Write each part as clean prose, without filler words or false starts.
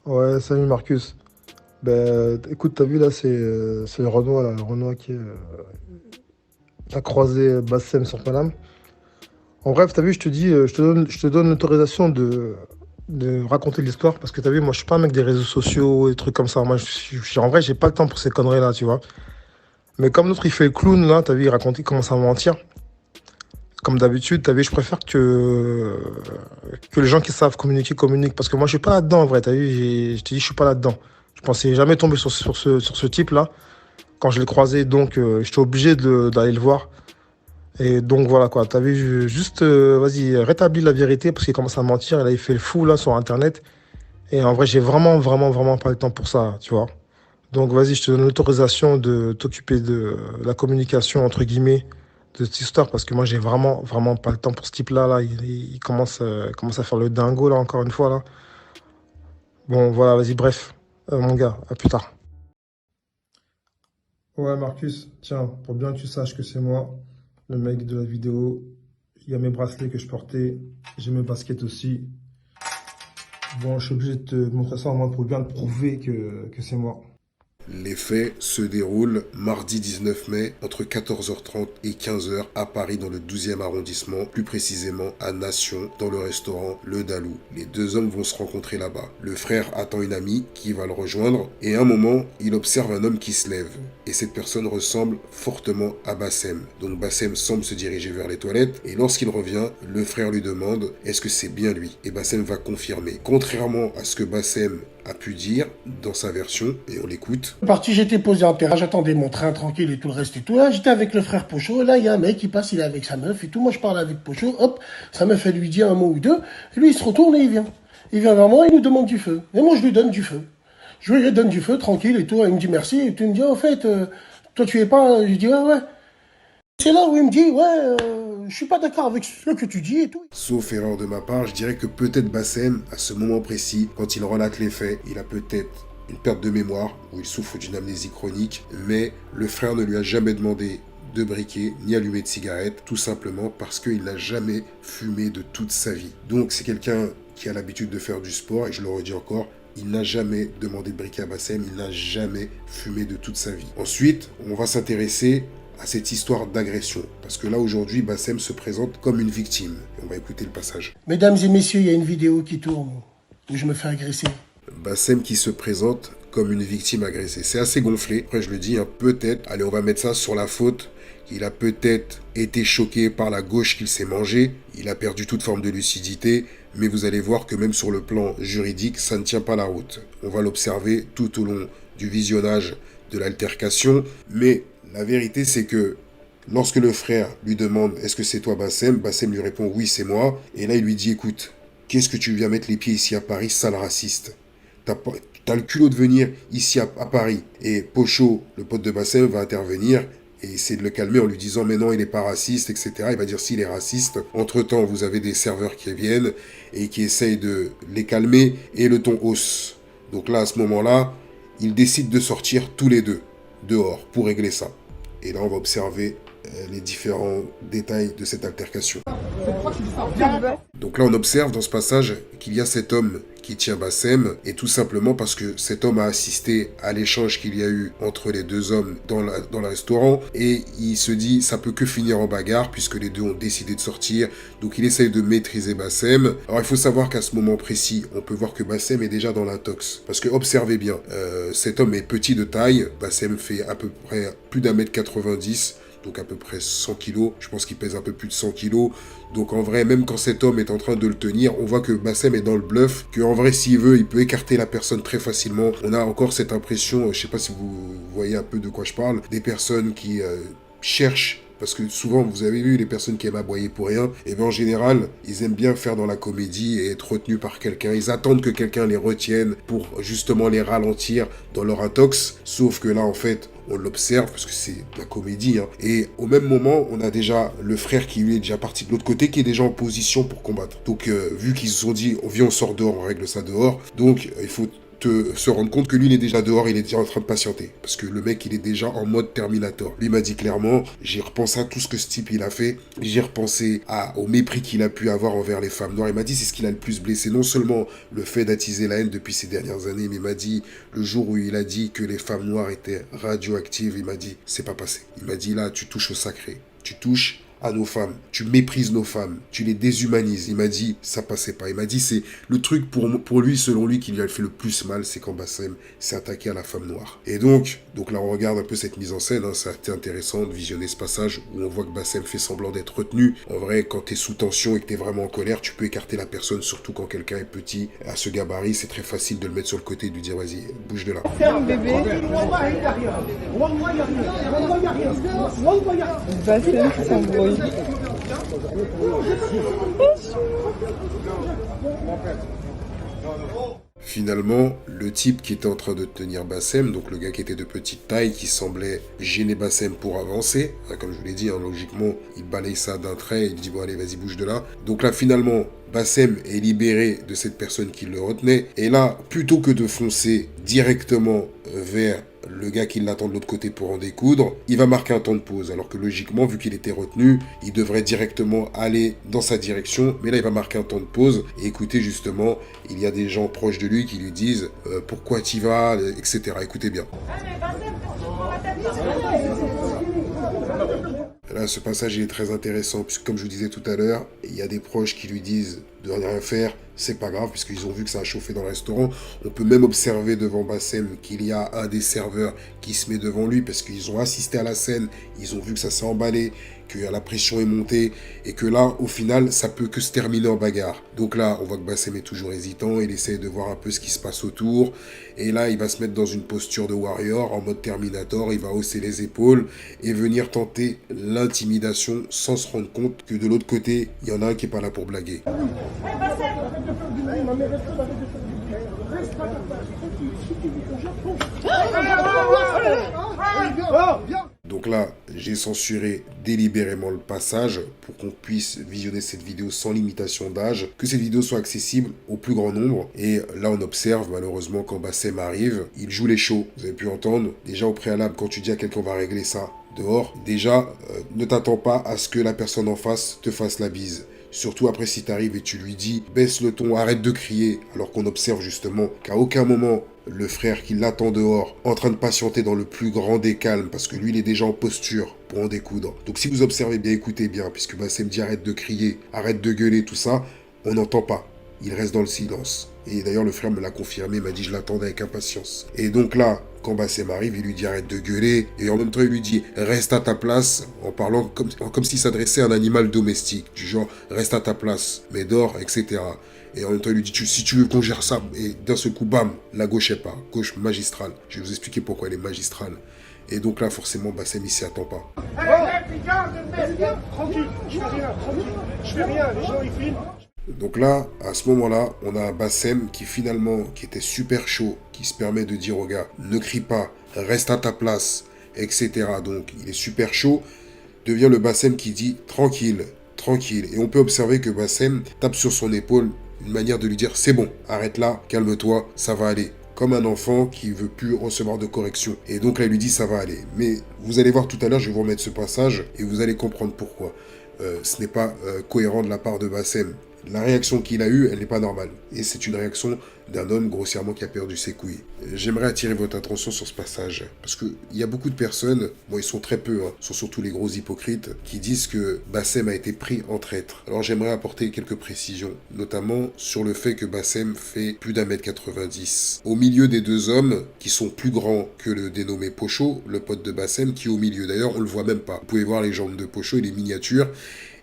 Ouais, salut Marcus. Ben, écoute, t'as vu là, c'est le Renoir, là, le Renoir qui a croisé Bassem sur Paname. En bref, t'as vu, je te dis, je te donne l'autorisation de raconter l'histoire parce que t'as vu, moi, je suis pas un mec des réseaux sociaux et trucs comme ça. Moi, en vrai, j'ai pas le temps pour ces conneries-là, tu vois. Mais comme l'autre, il fait le clown, là, t'as vu, il commence à mentir. Comme d'habitude, t'as vu, je préfère que les gens qui savent communiquer communiquent parce que moi, je suis pas là-dedans, en vrai. T'as vu, je te dis, je suis pas là-dedans. Je pensais jamais tomber sur ce type-là. Quand je l'ai croisé, donc j'étais obligé d'aller le voir. Et donc voilà quoi, t'as vu, juste, vas-y, rétablis la vérité parce qu'il commence à mentir. Là, il fait le fou là sur Internet. Et en vrai, j'ai vraiment, vraiment, vraiment pas le temps pour ça, tu vois. Donc vas-y, je te donne l'autorisation de t'occuper de la communication, entre guillemets, de cette histoire parce que moi, j'ai vraiment, vraiment pas le temps pour ce type-là. Là. Il commence à faire le dingo là, encore une fois là. Bon, voilà, vas-y, bref. Mon gars, à plus tard. Ouais, Marcus, tiens, pour bien que tu saches que c'est moi, le mec de la vidéo, il y a mes bracelets que je portais, j'ai mes baskets aussi. Bon, je suis obligé de te montrer ça au moins pour bien te prouver que c'est moi. Les faits se déroulent mardi 19 mai entre 14h30 et 15h à Paris dans le 12e arrondissement, plus précisément à Nation, dans le restaurant Le Dalou. Les deux hommes vont se rencontrer là-bas. Le frère attend une amie qui va le rejoindre et à un moment, il observe un homme qui se lève. Et cette personne ressemble fortement à Bassem. Donc Bassem semble se diriger vers les toilettes et lorsqu'il revient, le frère lui demande est-ce que c'est bien lui. Et Bassem va confirmer. Contrairement à ce que Bassem a pu dire dans sa version, et on l'écoute. Parti, j'étais posé en terrain, j'attendais mon train tranquille et tout le reste et tout. Là, j'étais avec le frère Pocho. Et là, il y a un mec qui passe, il est avec sa meuf et tout. Moi, je parle avec Pocho. Hop, sa meuf, elle lui dit un mot ou deux. Et lui, il se retourne et il vient. Il vient vers moi, il nous demande du feu. Et moi, je lui donne du feu. Je lui donne du feu, tranquille et tout. Il me dit merci. Et tu me dis, en fait, toi, tu es pas. Je lui dis, ouais, ouais. C'est là où il me dit, ouais, je suis pas d'accord avec ce que tu dis et tout. Sauf erreur de ma part, je dirais que peut-être Bassem, à ce moment précis, quand il relate les faits, il a peut-être une perte de mémoire ou il souffre d'une amnésie chronique, mais le frère ne lui a jamais demandé de briquet ni allumer de cigarette, tout simplement parce qu'il n'a jamais fumé de toute sa vie. Donc c'est quelqu'un qui a l'habitude de faire du sport, et je le redis encore, il n'a jamais demandé de briquet à Bassem, il n'a jamais fumé de toute sa vie. Ensuite, on va s'intéresser à cette histoire d'agression. Parce que là, aujourd'hui, Bassem se présente comme une victime. Et on va écouter le passage. Mesdames et messieurs, il y a une vidéo qui tourne où je me fais agresser. Bassem qui se présente comme une victime agressée. C'est assez gonflé. Après, je le dis, hein, peut-être. Allez, on va mettre ça sur la faute. Il a peut-être été choqué par la gauche qu'il s'est mangé. Il a perdu toute forme de lucidité. Mais vous allez voir que même sur le plan juridique, ça ne tient pas la route. On va l'observer tout au long du visionnage de l'altercation. Mais la vérité, c'est que lorsque le frère lui demande « Est-ce que c'est toi Bassem ?» Bassem lui répond « Oui, c'est moi. » Et là, il lui dit « Écoute, qu'est-ce que tu viens mettre les pieds ici à Paris, sale raciste ? T'as le culot de venir ici à Paris. » Et Pocho, le pote de Bassem, va intervenir et essayer de le calmer en lui disant « Mais non, il n'est pas raciste, etc. » Il va dire « S'il est raciste. » Entre-temps, vous avez des serveurs qui viennent et qui essayent de les calmer et le ton hausse. Donc là, à ce moment-là, ils décident de sortir tous les deux dehors pour régler ça. Et là, on va observer les différents détails de cette altercation. Donc là, on observe dans ce passage qu'il y a cet homme qui tient Bassem, et tout simplement parce que cet homme a assisté à l'échange qu'il y a eu entre les deux hommes dans le restaurant, et il se dit ça peut que finir en bagarre puisque les deux ont décidé de sortir, donc il essaye de maîtriser Bassem. Alors il faut savoir qu'à ce moment précis, on peut voir que Bassem est déjà dans l'intox, parce que observez bien, cet homme est petit de taille, Bassem fait à peu près plus d'1m90, donc à peu près 100 kilos. Je pense qu'il pèse un peu plus de 100 kilos. Donc en vrai, même quand cet homme est en train de le tenir, on voit que Bassem est dans le bluff, qu'en vrai, s'il veut, il peut écarter la personne très facilement. On a encore cette impression, je sais pas si vous voyez un peu de quoi je parle, des personnes qui cherchent. Parce que souvent, vous avez vu les personnes qui aiment aboyer pour rien, et bien en général, ils aiment bien faire dans la comédie et être retenus par quelqu'un. Ils attendent que quelqu'un les retienne pour justement les ralentir dans leur intox. Sauf que là, en fait, on l'observe parce que c'est de la comédie. Hein. Et au même moment, on a déjà le frère qui lui est déjà parti de l'autre côté, qui est déjà en position pour combattre. Donc, vu qu'ils se sont dit, on vient, on sort dehors, on règle ça dehors. Donc, il faut se rendre compte que lui, il est déjà dehors, il est déjà en train de patienter. Parce que le mec, il est déjà en mode Terminator. Lui m'a dit clairement, j'ai repensé à tout ce que ce type, il a fait. J'ai repensé au mépris qu'il a pu avoir envers les femmes noires. Il m'a dit, c'est ce qui l'a le plus blessé. Non seulement le fait d'attiser la haine depuis ces dernières années, mais il m'a dit, le jour où il a dit que les femmes noires étaient radioactives, il m'a dit, c'est pas passé. Il m'a dit, là, tu touches au sacré. Tu touches à nos femmes, tu méprises nos femmes, tu les déshumanises. Il m'a dit, ça passait pas. Il m'a dit, c'est le truc pour lui, selon lui, qui lui a fait le plus mal, c'est quand Bassem s'est attaqué à la femme noire. Et donc là, on regarde un peu cette mise en scène, hein, c'est intéressant de visionner ce passage où on voit que Bassem fait semblant d'être retenu. En vrai, quand t'es sous tension et que t'es vraiment en colère, tu peux écarter la personne, surtout quand quelqu'un est petit. À ce gabarit, c'est très facile de le mettre sur le côté et de lui dire, vas-y, bouge de là. Ferme bébé. Bassem qui s'embrouille. Finalement, le type qui était en train de tenir Bassem, donc le gars qui était de petite taille, qui semblait gêner Bassem pour avancer, hein, comme je vous l'ai dit, hein, logiquement, il balaye ça d'un trait, il dit bon allez vas-y bouge de là. Donc là finalement, Bassem est libéré de cette personne qui le retenait, et là, plutôt que de foncer directement vers le gars qui l'attend de l'autre côté pour en découdre, il va marquer un temps de pause. Alors que logiquement, vu qu'il était retenu, il devrait directement aller dans sa direction. Mais là, il va marquer un temps de pause. Et écoutez, justement, il y a des gens proches de lui qui lui disent pourquoi t'y vas, etc. Écoutez bien. Là, ce passage il est très intéressant, puisque comme je vous disais tout à l'heure, il y a des proches qui lui disent de rien faire, c'est pas grave, puisqu'ils ont vu que ça a chauffé dans le restaurant. On peut même observer devant Bassem qu'il y a un des serveurs qui se met devant lui, parce qu'ils ont assisté à la scène, ils ont vu que ça s'est emballé, que la pression est montée, et que là, au final, ça peut que se terminer en bagarre. Donc là, on voit que Bassem est toujours hésitant, il essaie de voir un peu ce qui se passe autour, et là, il va se mettre dans une posture de warrior, en mode Terminator, il va hausser les épaules, et venir tenter l'intimidation, sans se rendre compte que de l'autre côté, il y en a un qui est pas là pour blaguer. Donc là, j'ai censuré délibérément le passage pour qu'on puisse visionner cette vidéo sans limitation d'âge, que cette vidéo soit accessible au plus grand nombre. Et là, on observe malheureusement quand Bassem arrive, il joue les shows. Vous avez pu entendre, déjà au préalable, quand tu dis à quelqu'un on va régler ça dehors, déjà, ne t'attends pas à ce que la personne en face te fasse la bise. Surtout après si tu arrives et tu lui dis baisse le ton, arrête de crier, alors qu'on observe justement qu'à aucun moment le frère qui l'attend dehors en train de patienter dans le plus grand des calmes parce que lui il est déjà en posture pour en découdre. Donc si vous observez bien, écoutez bien, puisque Bassem dit arrête de crier, arrête de gueuler, tout ça, on n'entend pas. Il reste dans le silence. Et d'ailleurs, le frère me l'a confirmé, m'a dit je l'attendais avec impatience. Et donc là, quand Bassem arrive, il lui dit arrête de gueuler. Et en même temps, il lui dit reste à ta place, en parlant comme s'il s'adressait à un animal domestique. Du genre reste à ta place, mais dors, etc. Et en même temps, il lui dit si tu veux qu'on gère ça. Et d'un seul coup, bam, la gauche est pas. Gauche magistrale. Je vais vous expliquer pourquoi elle est magistrale. Et donc là, forcément, Bassem, il s'y attend pas. Tranquille, je fais rien, tranquille. Je fais rien, les gens ils filment. Donc là, à ce moment-là, on a un Bassem qui finalement, qui était super chaud, qui se permet de dire au gars, ne crie pas, reste à ta place, etc. Donc il est super chaud, devient le Bassem qui dit tranquille, tranquille. Et on peut observer que Bassem tape sur son épaule, une manière de lui dire c'est bon, arrête là, calme-toi, ça va aller. Comme un enfant qui veut plus recevoir de correction. Et donc là, il lui dit ça va aller. Mais vous allez voir tout à l'heure, je vais vous remettre ce passage et vous allez comprendre pourquoi. Ce n'est pas cohérent de la part de Bassem. La réaction qu'il a eue, elle n'est pas normale. Et c'est une réaction d'un homme grossièrement qui a perdu ses couilles. J'aimerais attirer votre attention sur ce passage. Parce qu'il y a beaucoup de personnes, bon ils sont très peu, hein, sont surtout les gros hypocrites, qui disent que Bassem a été pris en traître. Alors j'aimerais apporter quelques précisions, notamment sur le fait que Bassem fait plus d'1m90. Au milieu des deux hommes, qui sont plus grands que le dénommé Pocho, le pote de Bassem, qui est au milieu. D'ailleurs, on le voit même pas. Vous pouvez voir les jambes de Pocho, il est miniature.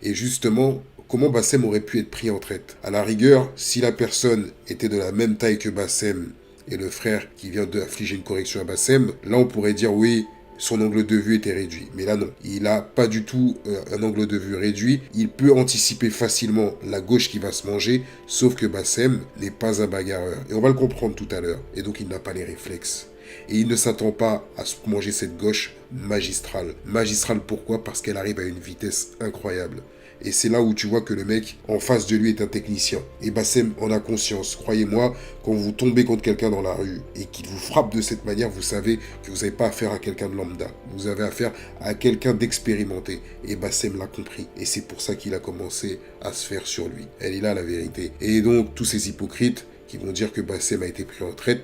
Et justement, comment Bassem aurait pu être pris en traître? À la rigueur, si la personne était de la même taille que Bassem et le frère qui vient d'infliger une correction à Bassem, là on pourrait dire oui, son angle de vue était réduit. Mais là non, il n'a pas du tout un angle de vue réduit. Il peut anticiper facilement la gauche qui va se manger, sauf que Bassem n'est pas un bagarreur. Et on va le comprendre tout à l'heure. Et donc il n'a pas les réflexes. Et il ne s'attend pas à se manger cette gauche magistrale. Magistrale pourquoi? Parce qu'elle arrive à une vitesse incroyable. Et c'est là où tu vois que le mec en face de lui est un technicien. Et Bassem en a conscience. Croyez-moi, quand vous tombez contre quelqu'un dans la rue et qu'il vous frappe de cette manière, vous savez que vous n'avez pas affaire à quelqu'un de lambda. Vous avez affaire à quelqu'un d'expérimenté. Et Bassem l'a compris. Et c'est pour ça qu'il a commencé à se faire sur lui. Elle est là la vérité. Et donc, tous ces hypocrites qui vont dire que Bassem a été pris en traite,